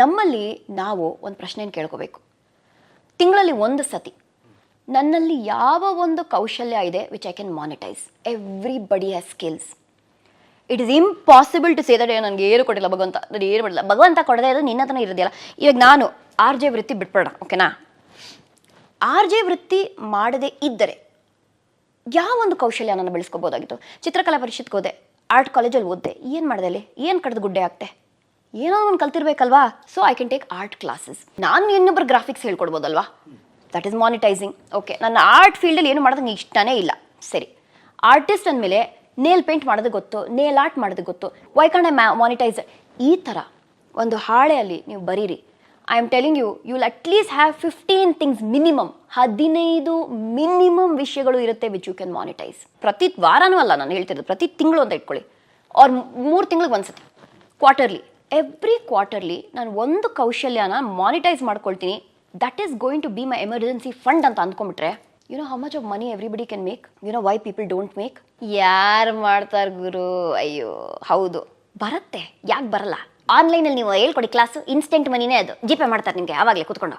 ನಮ್ಮಲ್ಲಿ ನಾವು ಒಂದು ಪ್ರಶ್ನೆಯನ್ನು ಕೇಳ್ಕೋಬೇಕು. ತಿಂಗಳಲ್ಲಿ ಒಂದು ಸತಿ ನನ್ನಲ್ಲಿ ಯಾವ ಒಂದು ಕೌಶಲ್ಯ ಇದೆ which I can monetise. Everybody has skills. It is impossible to say that ನನಗೆ ಏನು ಕೊಟ್ಟಿಲ್ಲ ಭಗವಂತ, ನಾನು ಏನು ಮಾಡಿಲ್ಲ. ಭಗವಂತ ಕೊಡದೇ ಇರೋದು ನಿನ್ನ ಹತ್ರನೇ ಇರೋದಿಲ್ಲ. ಇವಾಗ ನಾನು ಆರ್ ಜೆ ವೃತ್ತಿ ಬಿಟ್ಬಿಡೋಣ, ಓಕೆನಾ? ಆರ್ ಜೆ ವೃತ್ತಿ ಮಾಡದೇ ಇದ್ದರೆ ಯಾವ ಒಂದು ಕೌಶಲ್ಯ ನಾನು ಬೆಳೆಸ್ಕೋಬೋದಾಗಿತ್ತು? ಚಿತ್ರಕಲಾ ಪರಿಷತ್ಗೆ ಹೋದೆ, ಆರ್ಟ್ ಕಾಲೇಜಲ್ಲಿ ಓದಿದೆ, ಏನು ಮಾಡಿದೆ ಅಲ್ಲಿ? ಏನು ಕಡ್ದು ಗುಡ್ಡೆ ಆಗ್ತೆ? ಏನೋ ಒಂದು ಕಲ್ತಿರ್ಬೇಕಲ್ವಾ? So I can take art classes. ನಾನು ಇನ್ನೊಬ್ಬರು ಗ್ರಾಫಿಕ್ಸ್ ಹೇಳ್ಕೊಡ್ಬೋದಲ್ವಾ? That is monetising. ಓಕೆ, ನನ್ನ ಆರ್ಟ್ ಫೀಲ್ಡಲ್ಲಿ ಏನು ಮಾಡೋದು ನಂಗೆ ಇಷ್ಟನೇ ಇಲ್ಲ. ಸರಿ, ಆರ್ಟಿಸ್ಟ್ ಅಂದಮೇಲೆ ನೇಲ್ ಪೇಂಟ್ ಮಾಡೋದು ಗೊತ್ತು, ನೇಲ್ ಆರ್ಟ್ ಮಾಡೋದು ಗೊತ್ತು, ವೈ ಕಾಂಟ್ ಐ ಮಾನಿಟೈಸ್? ಈ ಥರ ಒಂದು ಹಾಳೆಯಲ್ಲಿ ನೀವು ಬರೀರಿ. I am telling you, you will at least have 15 things minimum. 15 minimum ವಿಷಯಗಳು ಇರುತ್ತೆ ವಿಚ್ ಯು ಕ್ಯಾನ್ ಮಾನಿಟೈಸ್. ಪ್ರತಿ ವಾರನೂ ಅಲ್ಲ ನಾನು ಹೇಳ್ತಿರೋದು, ಪ್ರತಿ ತಿಂಗಳು ಅಂತ ಇಟ್ಕೊಳ್ಳಿ, ಅವ್ರ 3 ತಿಂಗಳಿಗೆ ಒಂದ್ಸತಿ, ಕ್ವಾರ್ಟರ್ಲಿ. ಎವ್ರಿ ಕ್ವಾರ್ಟರ್ಲಿ ನಾನು ಒಂದು ಕೌಶಲ್ಯನ ಮಾನಿಟೈಸ್ ಮಾಡ್ಕೊಳ್ತೀನಿ. That is going to be my emergency fund ಅಂತ ಅಂದ್ಕೊಂಬಿಟ್ರೆ, you know how much of money everybody can make? You know why people don't make? ಯಾರು ಮಾಡ್ತಾರೆ ಗುರು? ಅಯ್ಯೋ ಹೌದು, ಬರುತ್ತೆ. ಯಾಕೆ ಬರಲ್ಲ? ಆನ್ಲೈನಲ್ಲಿ ನೀವು ಹೇಳ್ಕೊಡಿ ಕ್ಲಾಸು, ಇನ್ಸ್ಟೆಂಟ್ ಮನಿನೇ ಅದು. ಜಿ ಪೇ ಮಾಡ್ತಾರೆ ನಿಮಗೆ ಆವಾಗಲೇ ಕೂತ್ಕೊಂಡು.